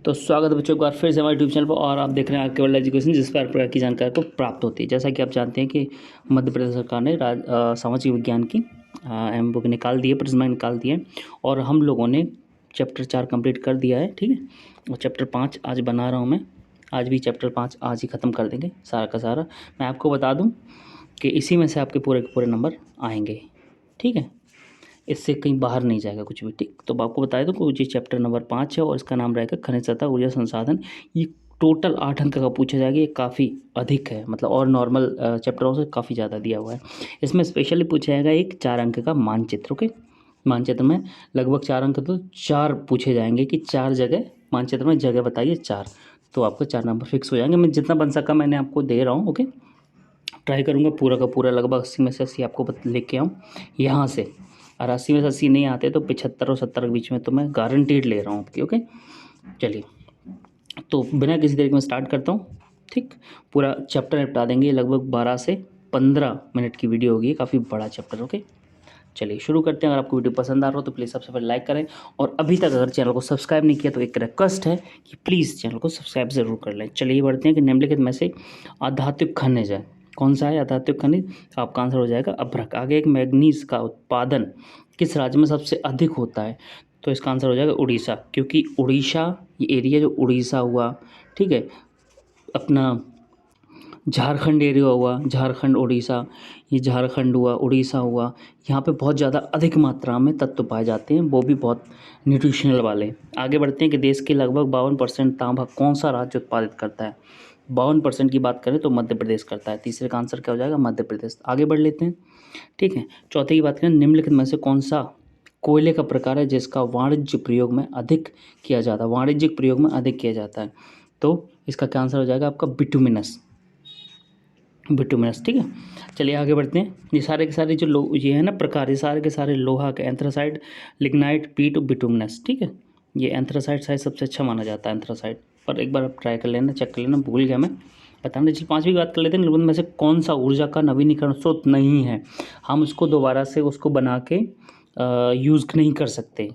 तो स्वागत है बच्चों एक बार फिर से हमारे यूट्यूब चैनल पर और आप देख रहे हैं आर वर्ल्ड एजुकेशन, जिस पर हर प्रकार की जानकारी को प्राप्त होती है। जैसा कि आप जानते हैं कि मध्य प्रदेश सरकार ने सामाजिक विज्ञान की एम बुक निकाल दी है, प्रिज्मा निकाल दी है और हम लोगों ने चैप्टर 4 कंप्लीट कर दिया है। ठीक है, और चैप्टर 5 आज बना रहा हूँ मैं। आज भी चैप्टर 5 आज ही ख़त्म कर देंगे सारा का सारा। मैं आपको बता दूँ कि इसी में से आपके पूरे के पूरे नंबर आएंगे। ठीक है, इससे कहीं बाहर नहीं जाएगा कुछ भी। ठीक, तो आपको बताया तो कुछ चैप्टर नंबर 5 है और इसका नाम रहेगा खनिज तथा ऊर्जा संसाधन। ये टोटल 8 अंक का पूछा जाएगा, ये काफ़ी अधिक है, मतलब और नॉर्मल चैप्टरों से काफ़ी ज़्यादा दिया हुआ है। इसमें स्पेशली पूछा जाएगा एक 4 अंक का मानचित्र। ओके, मानचित्र में लगभग 4 अंक तो 4 पूछे जाएंगे कि 4 जगह मानचित्र में जगह बताइए 4, तो आपको 4 नंबर फिक्स हो जाएंगे। मैं जितना बन सका मैंने आपको दे रहा हूँ। ओके, ट्राई करूँगा पूरा का पूरा लगभग 80 में से 80 आपको लेके आऊँ यहाँ से, और 80 में से 80 नहीं आते तो 75 और 70 के बीच में तो मैं गारंटीड ले रहा हूँ आपकी। ओके, चलिए तो बिना किसी तरीके में स्टार्ट करता हूँ। ठीक, पूरा चैप्टर निपटा देंगे, लगभग 12 से 15 मिनट की वीडियो होगी, काफ़ी बड़ा चैप्टर। ओके, चलिए शुरू करते हैं। अगर आपको वीडियो पसंद आ रहा हो तो प्लीज़ सबसे पहले लाइक करें, और अभी तक अगर चैनल को सब्सक्राइब नहीं किया तो एक रिक्वेस्ट है कि प्लीज़ चैनल को सब्सक्राइब ज़रूर कर लें। चलिए बढ़ते हैं कि निम्नलिखित में से आध्यात्मिक खनिज है, कौन सा है आध्यात्मिक खनिज? तो आपका आंसर हो जाएगा अभ्रक। आगे एक मैग्नीज का उत्पादन किस राज्य में सबसे अधिक होता है? तो इसका आंसर हो जाएगा उड़ीसा, क्योंकि उड़ीसा ये एरिया जो उड़ीसा हुआ, ठीक है, अपना झारखंड एरिया हुआ, झारखंड उड़ीसा, ये झारखंड हुआ, उड़ीसा हुआ, यहाँ पे बहुत ज़्यादा अधिक मात्रा में तत्व पाए जाते हैं, वो भी बहुत न्यूट्रिशनल वाले। आगे बढ़ते हैं कि देश के लगभग 52% तांबा कौन सा राज्य उत्पादित करता है? 52% की बात करें तो मध्य प्रदेश करता है। तीसरे का आंसर क्या हो जाएगा? मध्य प्रदेश। आगे बढ़ लेते हैं। ठीक है, चौथे की बात करें, निम्नलिखित में से कौन सा कोयले का प्रकार है जिसका वाणिज्य प्रयोग में अधिक किया जाता है? वाणिज्यिक प्रयोग में अधिक किया जाता है, तो इसका क्या आंसर हो जाएगा आपका? Bituminous, bituminous. ठीक है, चलिए आगे बढ़ते हैं। ये सारे के सारे जो ये है ना प्रकार, ये सारे के सारे लोहा के, एंथ्रासाइट, लिग्नाइट, पीट, बिटुमिनस। ठीक है, ये एंथ्रासाइट शायद सबसे अच्छा माना जाता है, एंथ्रासाइट, पर एक बार आप ट्राई कर लेना, चेक कर लेना, भूल गया मैं बताना। चलिए 5वीं बात कर लेते हैं, निम्न में से कौन सा ऊर्जा का नवीनीकरण स्रोत नहीं है? हम उसको दोबारा से उसको बना के यूज़ नहीं कर सकते,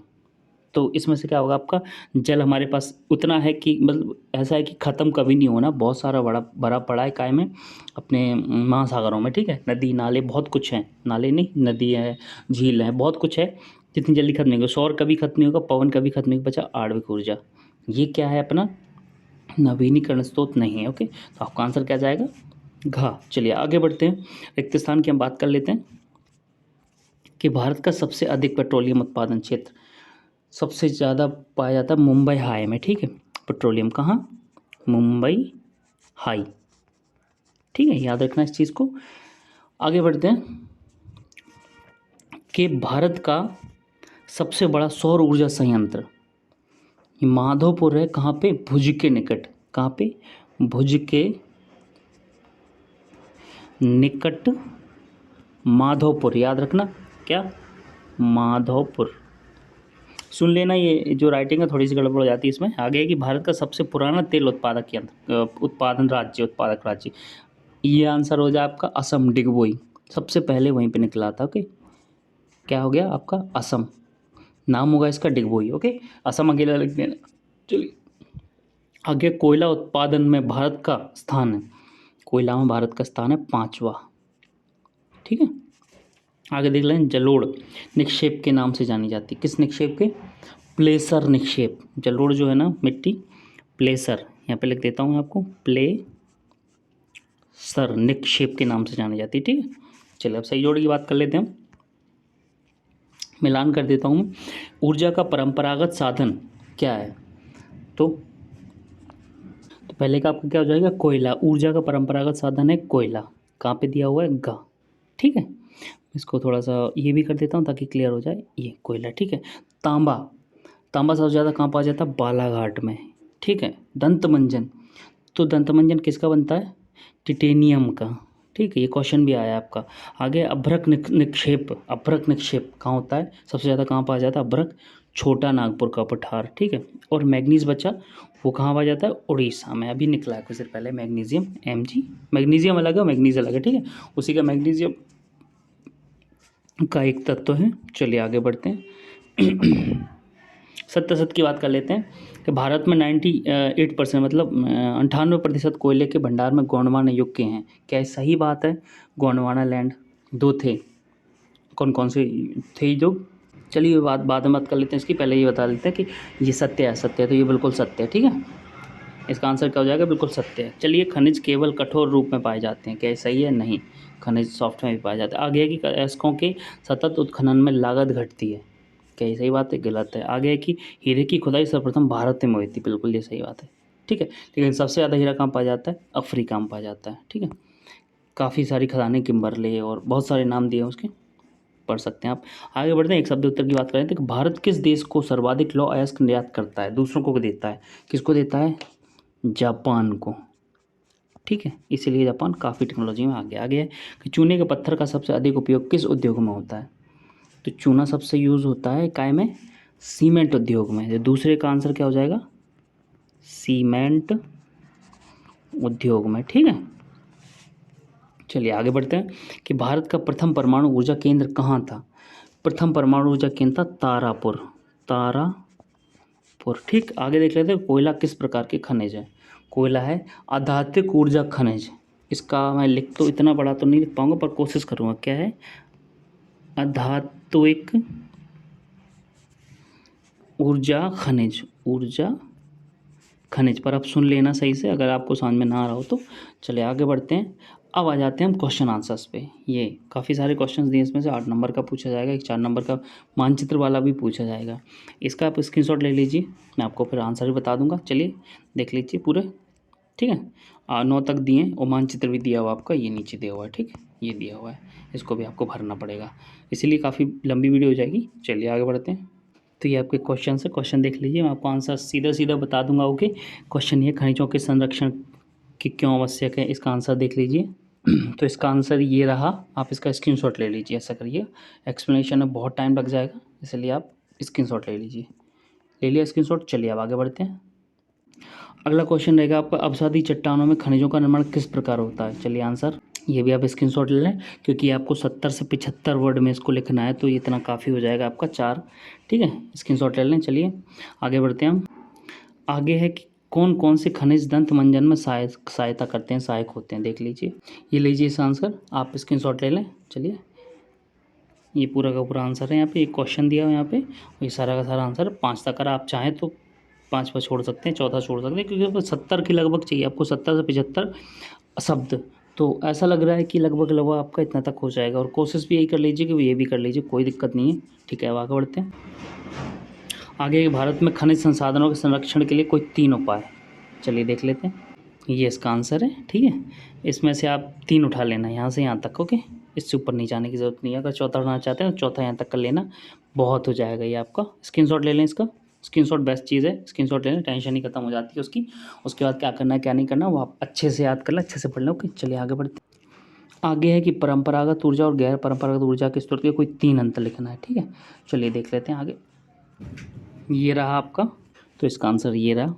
तो इसमें से क्या होगा आपका? जल हमारे पास उतना है कि मतलब ऐसा है कि ख़त्म कभी नहीं होना, बहुत सारा बड़ा भरा पड़ा है काय में, अपने महासागरों में। ठीक है, नदी नाले बहुत कुछ हैं, नाले नहीं नदी है, झील है, बहुत कुछ है, जितनी जल्दी खत्म नहीं होगा। सौर कभी खत्म नहीं होगा, पवन कभी खत्म नहीं होगा, बचा आणविक ऊर्जा। ये क्या है अपना? नवीनीकरण स्रोत नहीं है। ओके, तो आपका आंसर क्या जाएगा? घा। चलिए आगे बढ़ते हैं। रिक्त स्थान की हम बात कर लेते हैं कि भारत का सबसे अधिक पेट्रोलियम उत्पादन क्षेत्र सबसे ज़्यादा पाया जाता है मुंबई हाई में। ठीक है, पेट्रोलियम कहाँ? मुंबई हाई। ठीक है, याद रखना इस चीज़ को। आगे बढ़ते हैं कि भारत का सबसे बड़ा सौर ऊर्जा संयंत्र ये माधोपुर है, कहाँ पे? भुज के निकट। कहाँ पे? भुज के निकट माधोपुर, याद रखना क्या? माधोपुर। सुन लेना, ये जो राइटिंग है थोड़ी सी गड़बड़ हो जाती है इसमें। आगे है कि भारत का सबसे पुराना तेल उत्पादक यंत्र उत्पादन राज्य, उत्पादक राज्य, ये आंसर हो जाए आपका असम, डिगबोई, सबसे पहले वहीं पे निकला था। ओके, क्या हो गया आपका? असम, नाम होगा इसका डिगबोई। ओके, असम अकेला लिख देना। चलिए आगे, कोयला उत्पादन में भारत का स्थान है, कोयला में भारत का स्थान है 5वां। ठीक है, आगे देख लें, जलोढ़ निक्षेप के नाम से जानी जाती है। किस निक्षेप के? प्लेसर निक्षेप। जलोढ़ जो है ना मिट्टी, प्लेसर, यहाँ पे लिख देता हूँ आपको, प्लेसर निक्षेप के नाम से जानी जाती है। ठीक है, चलिए अब सही जोड़ की बात कर लेते हैं, मिलान कर देता हूँ। ऊर्जा का परंपरागत साधन क्या है? तो पहले का आपका क्या हो जाएगा? कोयला। ऊर्जा का परंपरागत साधन है कोयला, कहाँ पे दिया हुआ है? गा। ठीक है, इसको थोड़ा सा ये भी कर देता हूँ ताकि क्लियर हो जाए, ये कोयला। ठीक है, तांबा, तांबा सबसे ज़्यादा कहाँ पाया जाता है? बालाघाट में। ठीक है, दंत मंजन, तो दंत मंजन किसका बनता है? टिटेनियम का। ठीक है, ये क्वेश्चन भी आया आपका। आगे अभ्रक निक्षेप, अभ्रक निक्षेप कहाँ होता है? सबसे ज़्यादा कहाँ पाया जाता है अभ्रक? छोटा नागपुर का पठार। ठीक है, और मैग्नीज बचा, वो कहाँ पाया जाता है? उड़ीसा में। अभी निकला है कुछ देर पहले मैग्नीशियम, Mg। मैग्नीशियम अलग है, मैग्नीज अलग है। ठीक है, उसी का मैग्नीशियम का एक तत्व है। चलिए आगे बढ़ते हैं। सत्य की बात कर लेते हैं कि भारत में 98% मतलब 98% कोयले के भंडार में गोंडवाना युग के हैं। क्या ये सही बात है? गोंडवाना लैंड 2 थे, कौन कौन से थे ये जो? चलिए बाद में बात कर लेते हैं इसकी, पहले ये बता देते हैं कि ये सत्य है, तो ये बिल्कुल सत्य है, ठीक है। इसका आंसर क्या हो जाएगा? बिल्कुल सत्य है। चलिए, खनिज केवल कठोर रूप में पाए जाते हैं, क्या ये सही है? नहीं, खनिज सॉफ्ट में भी पाए जाते हैं। आगे है कि अयस्कों के सतत उत्खनन में लागत घटती है, क्या ये सही बात है? गलत है। आगे है कि हीरे की खुदाई सर्वप्रथम भारत में हुई थी, बिल्कुल ये सही बात है, ठीक है। लेकिन सबसे ज़्यादा हीरा कहाँ पाया जाता है? अफ्रीका में पाया जाता है, ठीक है। काफ़ी सारी खदानें, किम्बरले और बहुत सारे नाम दिए हैं उसके, पढ़ सकते हैं आप। आगे बढ़ते हैं, एक शब्द उत्तर की बात करें तो भारत किस देश को सर्वाधिक लौह अयस्क निर्यात करता है? दूसरों को देता है, किसको देता है? जापान को, ठीक है। इसीलिए जापान काफ़ी टेक्नोलॉजी में आगे है कि चूने के पत्थर का सबसे अधिक उपयोग किस उद्योग में होता है? तो चूना सबसे यूज़ होता है काय में? सीमेंट उद्योग में। जो दूसरे का आंसर क्या हो जाएगा? सीमेंट उद्योग में, ठीक है। चलिए आगे बढ़ते हैं कि भारत का प्रथम परमाणु ऊर्जा केंद्र कहाँ था? प्रथम परमाणु ऊर्जा केंद्र था तारापुर, ठीक। आगे देख लेते हैं, कोयला किस प्रकार के खनिज है? कोयला है आधात्मिक ऊर्जा खनिज। इसका मैं लिख तो इतना बड़ा तो नहीं लिख पाऊंगा, पर कोशिश करूँगा। क्या है? आधात्मिक ऊर्जा खनिज पर आप सुन लेना सही से, अगर आपको समझ में ना आ रहा हो तो। चलिए आगे बढ़ते हैं। अब आ जाते हैं हम क्वेश्चन आंसर्स पे। ये काफ़ी सारे क्वेश्चंस दिए, इसमें से 8 नंबर का पूछा जाएगा, एक 4 नंबर का मानचित्र वाला भी पूछा जाएगा। इसका आप स्क्रीनशॉट ले लीजिए, मैं आपको फिर आंसर भी बता दूंगा। चलिए देख लीजिए पूरे, ठीक है। 9 तक दिए हैं और मानचित्र भी दिया हुआ आपका, ये नीचे दिया हुआ है, ठीक है, ये दिया हुआ है, इसको भी आपको भरना पड़ेगा, इसीलिए काफ़ी लंबी वीडियो हो जाएगी। चलिए आगे बढ़ते हैं। तो ये आपके क्वेश्चन है, क्वेश्चन देख लीजिए, मैं आपको आंसर सीधा बता दूंगा। ओके, क्वेश्चन ये, खनिजों के संरक्षण की क्यों आवश्यक है? इसका आंसर देख लीजिए। तो इसका आंसर ये रहा, आप इसका स्क्रीनशॉट ले लीजिए। ऐसा करिए, एक्सप्लेनेशन में बहुत टाइम लग जाएगा, इसलिए आप स्क्रीनशॉट ले लीजिए। ले लिया स्क्रीनशॉट? चलिए अब आगे बढ़ते हैं। अगला क्वेश्चन रहेगा आपका, अवसादी चट्टानों में खनिजों का निर्माण किस प्रकार होता है? चलिए आंसर, ये भी आप स्क्रीनशॉट ले लें, क्योंकि आपको 70 से 75 वर्ड में इसको लिखना है, तो ये इतना काफ़ी हो जाएगा आपका 4, ठीक है। स्क्रीनशॉट ले लें। चलिए आगे बढ़ते हैं हम। आगे है कि कौन कौन से खनिज दंत मंजन में सहायता करते हैं, सहायक होते हैं? देख लीजिए, ये लीजिए इस आंसर, आप स्क्रीनशॉट ले लें। चलिए, ये पूरा का पूरा आंसर है, यहाँ पे एक क्वेश्चन दिया हुआ है यहाँ पे, ये सारा का सारा आंसर 5 तक। अगर आप चाहें तो 5 पर छोड़ सकते हैं, चौथा छोड़ सकते हैं, क्योंकि 70 के लगभग चाहिए आपको, 70 से 75 शब्द। तो ऐसा लग रहा है कि लगभग आपका इतना तक हो जाएगा, और कोशिश भी यही कर लीजिए कि ये भी कर लीजिए, कोई दिक्कत नहीं है, ठीक है। अब आगे बढ़ते हैं। आगे, भारत में खनिज संसाधनों के संरक्षण के लिए कोई 3 उपाय, चलिए देख लेते हैं। ये इसका आंसर है, ठीक है। इसमें से आप 3 उठा लेना, यहाँ से यहाँ तक, ओके। इससे ऊपर नहीं जाने की ज़रूरत नहीं है। अगर चौथा उठाना चाहते हैं तो चौथा यहाँ तक कर लेना, बहुत हो जाएगा ये आपका। स्क्रीनशॉट ले लें इसका, स्क्रीनशॉट बेस्ट चीज़ है, स्क्रीनशॉट ले लें, टेंशन ही खत्म हो जाती है उसकी। उसके बाद क्या करना है क्या नहीं करना वो आप अच्छे से याद कर लें, अच्छे से पढ़ लें, ओके। चलिए आगे बढ़ते हैं। आगे है कि परंपरागत ऊर्जा और गैर परंपरागत ऊर्जा के स्रोत के कोई 3 अंतर लिखना है, ठीक है। चलिए देख लेते हैं आगे। ये रहा आपका, तो इसका आंसर ये रहा,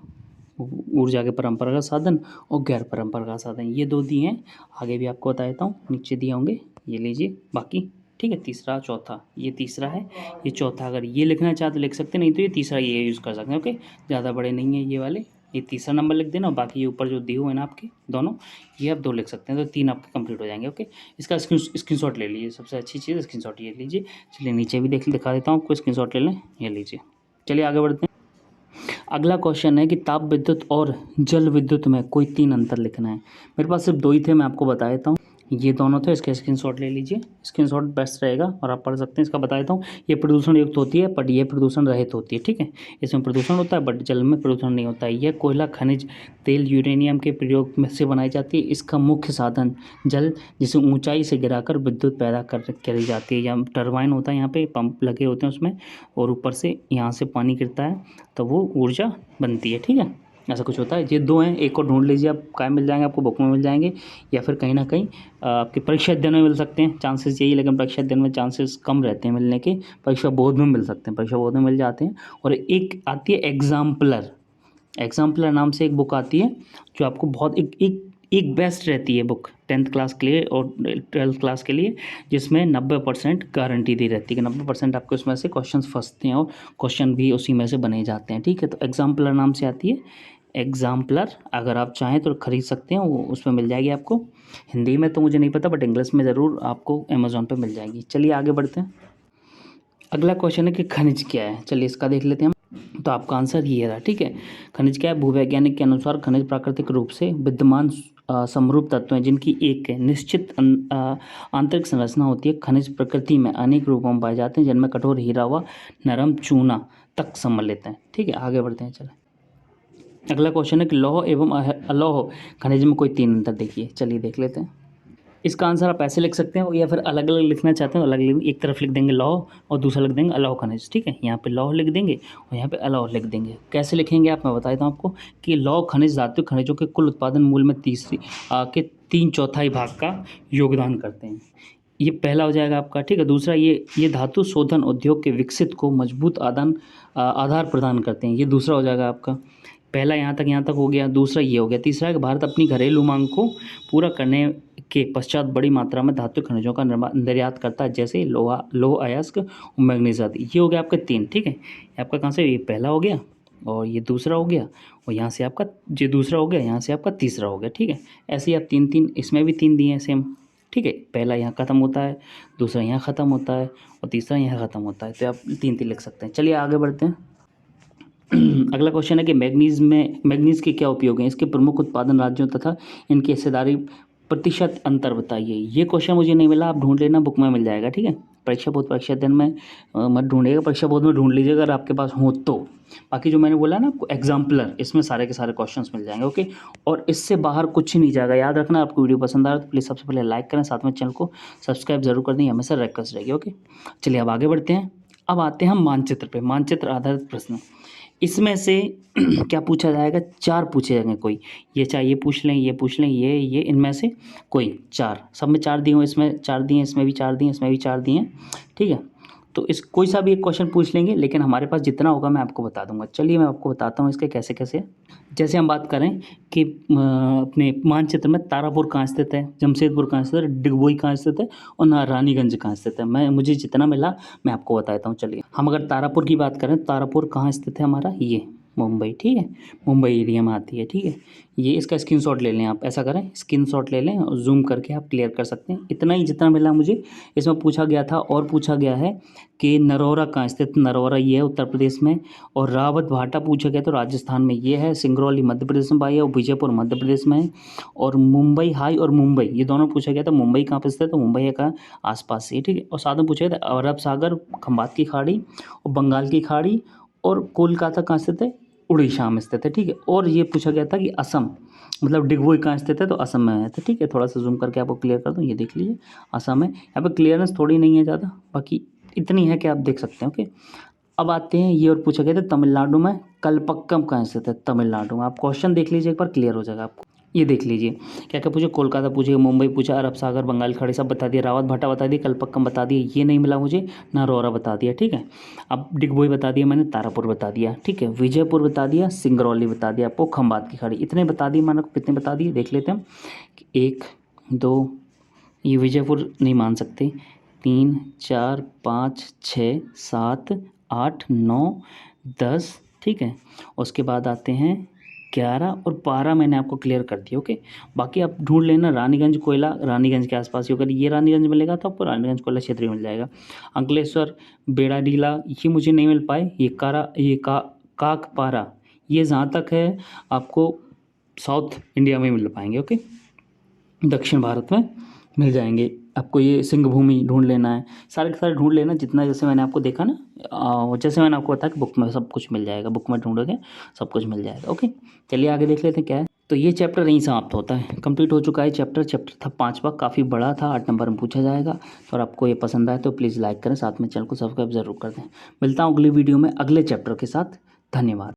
ऊर्जा के परंपरागत साधन और गैर परंपरागत साधन, ये 2 दिए हैं। आगे भी आपको बता देता हूँ, नीचे दिए होंगे, ये लीजिए बाकी, ठीक है। तीसरा चौथा, ये तीसरा है, ये चौथा। अगर ये लिखना चाहे तो लिख सकते, नहीं तो ये तीसरा ये यूज़ कर सकते हैं, ओके। ज़्यादा बड़े नहीं है ये वाले, ये तीसरा नंबर लिख देना, और बाकी ये ऊपर जो दिए हुए हैं ना आपके दोनों, ये आप 2 लिख सकते हैं, तो 3 आपके कंप्लीट हो जाएंगे, ओके। इसका स्क्रीनशॉट ले लीजिए, सबसे अच्छी चीज़ स्क्रीनशॉट ये लीजिए। चलिए नीचे भी दिखा देता हूँ आपको, स्क्रीनशॉट ले लें, ये लीजिए। चलिए आगे बढ़ते हैं। अगला क्वेश्चन है कि ताप विद्युत और जल विद्युत में कोई 3 अंतर लिखना है। मेरे पास सिर्फ 2 ही थे, मैं आपको बता देता हूँ। ये दोनों थे, इसके स्क्रीनशॉट ले लीजिए, स्क्रीनशॉट बेस्ट रहेगा और आप पढ़ सकते हैं। इसका बता देता हूँ, ये प्रदूषण युक्त होती है, बट ये प्रदूषण रहित होती है, ठीक है। इसमें प्रदूषण होता है बट जल में प्रदूषण नहीं होता है। यह कोयला, खनिज तेल, यूरेनियम के प्रयोग में से बनाई जाती है। इसका मुख्य साधन जल, जिसे ऊंचाई से गिराकर विद्युत पैदा करी जाती है। या टरबाइन होता है, यहाँ पे पंप लगे होते हैं उसमें, और ऊपर से यहाँ से पानी गिरता है तो वो ऊर्जा बनती है, ठीक है। ऐसा कुछ होता है। ये 2 हैं, एक और ढूंढ लीजिए आप, कहाँ मिल जाएंगे आपको, बुक में मिल जाएंगे, या फिर कहीं ना कहीं आपके परीक्षा अध्ययन में मिल सकते हैं, चांसेस यही, लेकिन परीक्षा अध्ययन में चांसेस कम रहते हैं मिलने के, परीक्षा बोर्ड में मिल सकते हैं, परीक्षा बोर्ड में मिल जाते हैं। और एक आती है एग्जाम्पलर नाम से एक बुक आती है, जो आपको बहुत एक एक बेस्ट रहती है बुक 10th क्लास के लिए और 12th क्लास के लिए, जिसमें 90% गारंटी दी रहती है कि 90% आपके उसमें से क्वेश्चंस फंसते हैं और क्वेश्चन भी उसी में से बने जाते हैं। ठीक है, तो एग्जाम्पलर नाम से आती है, एग्जाम्पलर। अगर आप चाहें तो खरीद सकते हैं, वो उसमें मिल जाएगी आपको। हिंदी में तो मुझे नहीं पता, बट इंग्लिश में ज़रूर आपको अमेज़ॉन पे मिल जाएगी। चलिए आगे बढ़ते हैं। अगला क्वेश्चन है कि खनिज क्या है। चलिए इसका देख लेते हैं हम। तो आपका आंसर ये रहा। ठीक है, खनिज क्या है? भूवैज्ञानिक के अनुसार खनिज प्राकृतिक रूप से विद्यमान समरूप तत्व हैं जिनकी एक निश्चित आंतरिक संरचना होती है। खनिज प्रकृति में अनेक रूपों में पाए जाते हैं, जिनमें कठोर हीरा व नरम चूना तक सम्मिलित हैं। ठीक है, आगे बढ़ते हैं। चलें, अगला क्वेश्चन है कि लौह एवं अलौह खनिज में कोई तीन अंतर देखिए। चलिए देख लेते हैं। इसका आंसर आप ऐसे लिख सकते हो, या फिर अलग अलग लिखना चाहते हो अलग अलग, एक तरफ लिख देंगे लौह और दूसरा लिख देंगे अलौह खनिज। ठीक है, यहाँ पे लौह लिख देंगे और यहाँ पे अलौह लिख देंगे। कैसे लिखेंगे आप, मैं बता देता हूँ आपको कि लौह खनिज धातु खनिजों के कुल उत्पादन मूल में के 3/4 भाग का योगदान करते हैं। ये पहला हो जाएगा आपका। ठीक है, दूसरा ये धातु शोधन उद्योग के विकसित को मजबूत आधार प्रदान करते हैं। ये दूसरा हो जाएगा आपका। पहला यहाँ तक हो गया, दूसरा ये हो गया। तीसरा है कि भारत अपनी घरेलू मांग को पूरा करने के पश्चात बड़ी मात्रा में धातु खनिजों का निर्यात करता है, जैसे लौह अयस्क और मैग्नीज आदि। ये हो गया आपका 3। ठीक है, आपका कहाँ से, ये पहला हो गया और ये दूसरा हो गया और यहाँ से आपका ये दूसरा हो गया, यहाँ से आपका तीसरा हो गया। ठीक है, ऐसे ही आप 3 इसमें भी 3 दिए हैं सेम। ठीक है, पहला यहाँ ख़त्म होता है, दूसरा यहाँ ख़त्म होता है और तीसरा यहाँ ख़त्म होता है। तो आप 3 लिख सकते हैं। चलिए आगे बढ़ते हैं। अगला क्वेश्चन है कि मैग्नीज के क्या उपयोग हैं, इसके प्रमुख उत्पादन राज्यों तथा इनकी हिस्सेदारी प्रतिशत अंतर बताइए। ये क्वेश्चन मुझे नहीं मिला, आप ढूंढ लेना, बुक में मिल जाएगा। ठीक है, परीक्षा दिन में मत ढूंढिएगा, परीक्षा बोर्ड में ढूंढ लीजिएगा अगर आपके पास हो तो। बाकी जो मैंने बोला ना आपको एग्जाम्पलर, इसमें सारे के सारे क्वेश्चंस मिल जाएंगे। ओके, और इससे बाहर कुछ नहीं जाएगा। याद रखना, आपको वीडियो पसंद आ रहा है तो प्लीज़ सबसे पहले लाइक करें, साथ में चैनल को सब्सक्राइब जरूर कर दें, हमेशा रिक्वेस्ट रहेगी। ओके, चलिए अब आगे बढ़ते हैं। अब आते हैं हम मानचित्र पे, मानचित्र आधारित प्रश्न। इसमें से क्या पूछा जाएगा, 4 पूछे जाएंगे कोई। ये चाहे ये पूछ लें, ये पूछ लें, ये इनमें से कोई 4, सब में 4 दिए हुए, इसमें 4 दिए, इसमें भी 4 दिए, इसमें भी 4 दिए। ठीक है, तो इस कोई सा भी एक क्वेश्चन पूछ लेंगे, लेकिन हमारे पास जितना होगा मैं आपको बता दूंगा। चलिए मैं आपको बताता हूँ इसके कैसे कैसे। जैसे हम बात करें कि अपने मानचित्र में तारापुर कहाँ स्थित है, जमशेदपुर कहाँ स्थित है, डिगबोई कहाँ स्थित है और रानीगंज कहाँ स्थित है। मुझे जितना मिला मैं आपको बताता हूँ। चलिए, हम अगर तारापुर की बात करें, तारापुर कहाँ स्थित है हमारा, ये मुंबई। ठीक है, मुंबई एरिया में आती है। ठीक है, ये इसका स्क्रीनशॉट ले लें आप, ऐसा करें स्क्रीनशॉट ले लें और जूम करके आप क्लियर कर सकते हैं। इतना ही जितना मिला मुझे। इसमें पूछा गया था और पूछा गया है कि नरौरा कहाँ स्थित, नरौरा ये है उत्तर प्रदेश में, और रावत भाटा पूछा गया तो राजस्थान में ये है, सिंगरौली मध्य प्रदेश में पाई है और विजयपुर मध्य प्रदेश में है, और मुंबई हाई और मुंबई ये दोनों पूछा गया था। मुंबई कहाँ पर स्थित है, तो मुंबई का आसपास से। ठीक है, और साथ में पूछा गया था अरब सागर, खंबात की खाड़ी और बंगाल की खाड़ी, और कोलकाता कहाँ स्थित है, उड़ीसा में स्थित है। ठीक है, और ये पूछा गया था कि असम, मतलब डिगबोई कहाँ स्थित है, तो असम में है। तो ठीक है, थोड़ा सा जूम करके आपको क्लियर कर दूँ, ये देख लीजिए असम है। यहाँ पे क्लियरेंस थोड़ी नहीं है ज़्यादा, बाकी इतनी है कि आप देख सकते हैं। ओके, अब आते हैं, ये और पूछा गया था तमिलनाडु में कलपक्कम कहाँ स्थित है, तमिलनाडु में। आप क्वेश्चन देख लीजिए एक बार, क्लियर हो जाएगा आपको। ये देख लीजिए क्या क्या पूछे, कोलकाता पूछे, मुंबई पूछा, अरब सागर, बंगाल खाड़ी सब बता दिया, रावत भाटा बता दिया, कलपक्कम बता दिया, ये नहीं मिला मुझे, नरौरा बता दिया। ठीक है, अब डिगबोई बता दिया मैंने, तारापुर बता दिया। ठीक है, विजयपुर बता दिया, सिंगरौली बता दिया आपको, खंबात की खाड़ी, इतने बता दिए। मैंने कितने बता दिए देख लेते हैं, 1 2, ये विजयपुर नहीं मान सकते, 3 4 5 6 7 8 9 10। ठीक है, उसके बाद आते हैं 11 और 12 मैंने आपको क्लियर कर दिया। ओके, बाकी आप ढूंढ लेना, रानीगंज कोयला रानीगंज के आसपास ही होगा, ये रानीगंज मिलेगा तो आपको रानीगंज कोयला क्षेत्र ही मिल जाएगा। अंकलेश्वर, बेड़ाडीला ये मुझे नहीं मिल पाए, ये काकपारा ये जहाँ तक है आपको साउथ इंडिया में मिल पाएंगे। ओके, दक्षिण भारत में मिल जाएंगे आपको। ये सिंह भूमि ढूंढ लेना है, सारे के सारे ढूंढ लेना जितना, जैसे मैंने आपको देखा ना, जैसे मैंने आपको बताया कि बुक में सब कुछ मिल जाएगा, बुक में ढूंढोगे सब कुछ मिल जाएगा। ओके, चलिए आगे देख लेते हैं क्या है। तो ये चैप्टर यहीं समाप्त होता है, कंप्लीट हो चुका है चैप्टर था 5वां, काफ़ी बड़ा था, 8 नंबर में पूछा जाएगा। तो और आपको ये पसंद आए तो प्लीज़ लाइक करें, साथ में चैनल को सब्सक्राइब जरूर कर दें। मिलता हूँ अगली वीडियो में अगले चैप्टर के साथ। धन्यवाद।